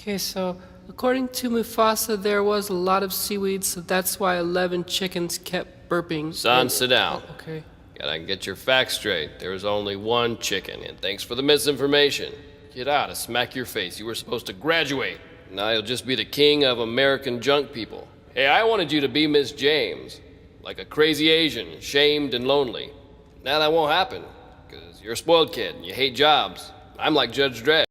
Okay, so according to Mufasa, there was a lot of seaweed, so that's why 11 chickens kept burping. Son, sit down. Okay. Gotta get your facts straight. There was only one chicken, and thanks for the misinformation. Get out and smack your face. You were supposed to graduate. Now you'll just be the king of American junk people. Hey, I wanted you to be Miss James. Like a crazy Asian, shamed and lonely. Now that won't happen, because you're a spoiled kid and you hate jobs. I'm like Judge Dredd.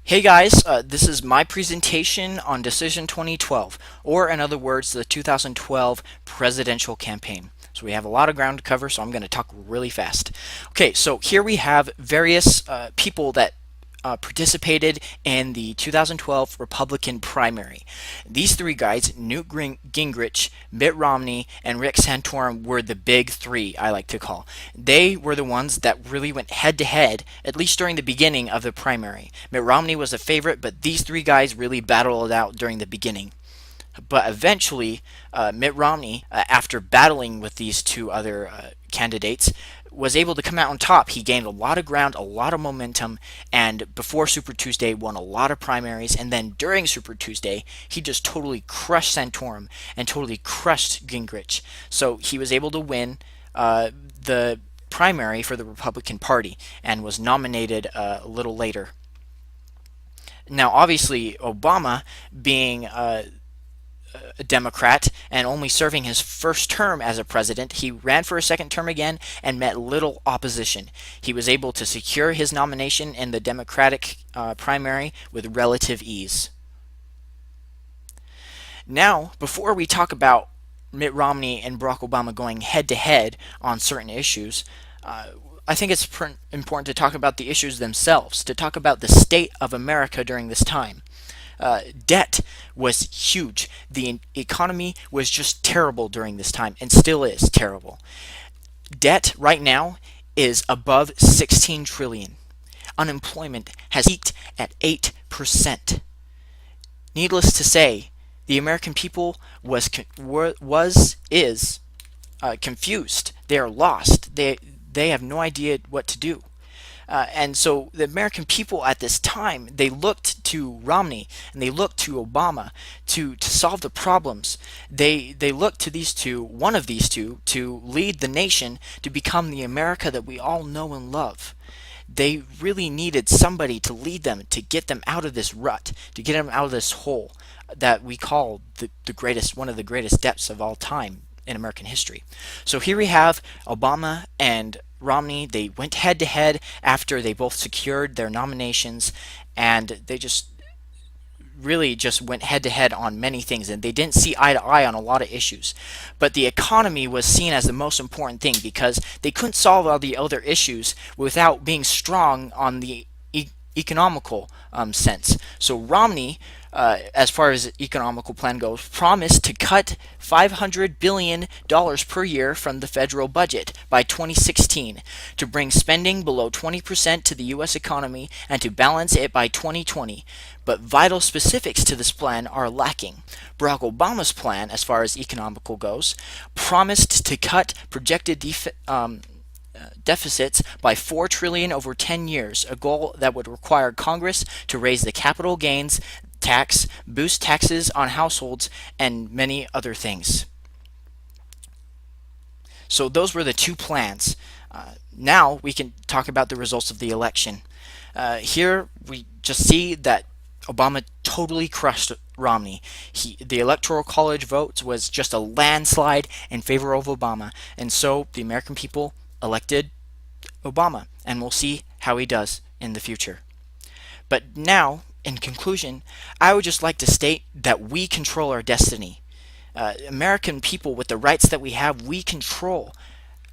Hey guys, this is my presentation on Decision 2012, or in other words, the 2012 presidential campaign. So we have a lot of ground to cover, so I'm going to talk really fast. Okay, so here we have various people that participated in the 2012 Republican primary. These three guys, Newt Gingrich, Mitt Romney, and Rick Santorum, were the big three, I like to call. They were the ones that really went head to head, at least during the beginning of the primary. Mitt Romney was a favorite, but these three guys really battled it out during the beginning. But eventually, Mitt Romney, after battling with these two other candidates, was able to come out on top. He gained a lot of ground, a lot of momentum, and before Super Tuesday won a lot of primaries, and then during Super Tuesday, he just totally crushed Santorum and totally crushed Gingrich. So he was able to win the primary for the Republican Party and was nominated a little later. Now, obviously, Obama, being a Democrat and only serving his first term as a president, he ran for a second term again and met little opposition. He was able to secure his nomination in the Democratic primary with relative ease. Now, before we talk about Mitt Romney and Barack Obama going head to head on certain issues, I think it's important to talk about the issues themselves, to talk about the state of America during this time. Debt was huge. The economy was just terrible during this time and still is terrible. Debt right now is above 16 trillion. Unemployment has peaked at 8%. Needless to say, the American people is confused. They are lost. They have no idea what to do. And so the American people at this time, they looked to Romney and they looked to Obama to solve the problems. They looked to these two, one of these two, to lead the nation to become the America that we all know and love. They really needed somebody to lead them, to get them out of this rut, to get them out of this hole that we call the greatest, one of the greatest depths of all time in American history. So here we have Obama and Romney. They went head to head after they both secured their nominations, and they just really just went head to head on many things, and they didn't see eye to eye on a lot of issues. But the economy was seen as the most important thing because they couldn't solve all the other issues without being strong on the economical sense. So Romney, as far as economical plan goes, promised to cut $500 billion per year from the federal budget by 2016 to bring spending below 20% to the U.S. economy and to balance it by 2020. But vital specifics to this plan are lacking. Barack Obama's plan, as far as economical goes, promised to cut projected deficits by $4 trillion over 10 years, a goal that would require Congress to raise the capital gains tax, boost taxes on households, and many other things. So those were the two plans. Now we can talk about the results of the election. Here we just see that Obama totally crushed Romney. The Electoral College votes was just a landslide in favor of Obama, and so the American people elected Obama, and we'll see how he does in the future. But now, in conclusion, I would just like to state that we control our destiny. American people, with the rights that we have, we control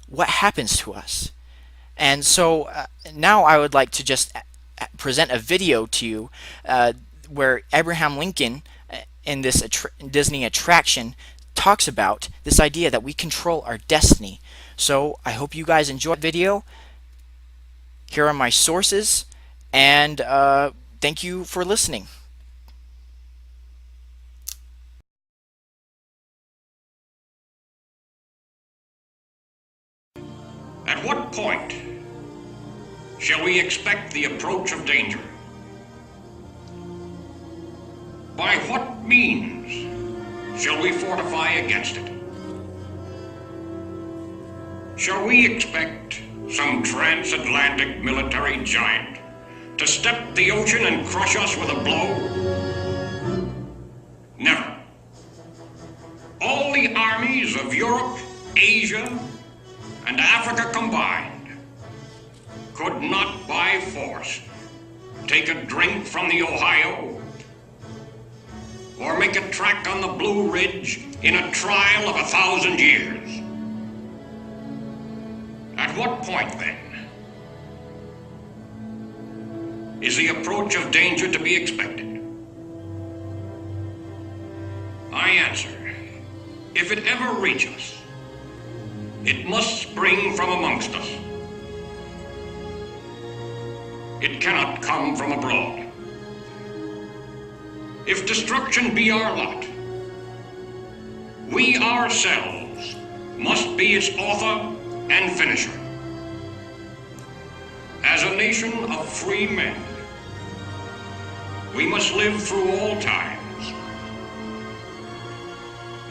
what happens to us. And so now I would like to just present a video to you where Abraham Lincoln in this Disney attraction talks about this idea that we control our destiny. So I hope you guys enjoyed the video. Here are my sources, and thank you for listening. At what point shall we expect the approach of danger? By what means shall we fortify against it? Shall we expect some transatlantic military giant to step the ocean and crush us with a blow? Never. All the armies of Europe, Asia, and Africa combined could not by force take a drink from the Ohio or make a track on the Blue Ridge in a trial of 1,000 years. At what point, then, is the approach of danger to be expected? I answer, if it ever reach us, it must spring from amongst us. It cannot come from abroad. If destruction be our lot, we ourselves must be its author and finisher. As a nation of free men, we must live through all times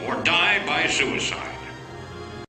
or die by suicide.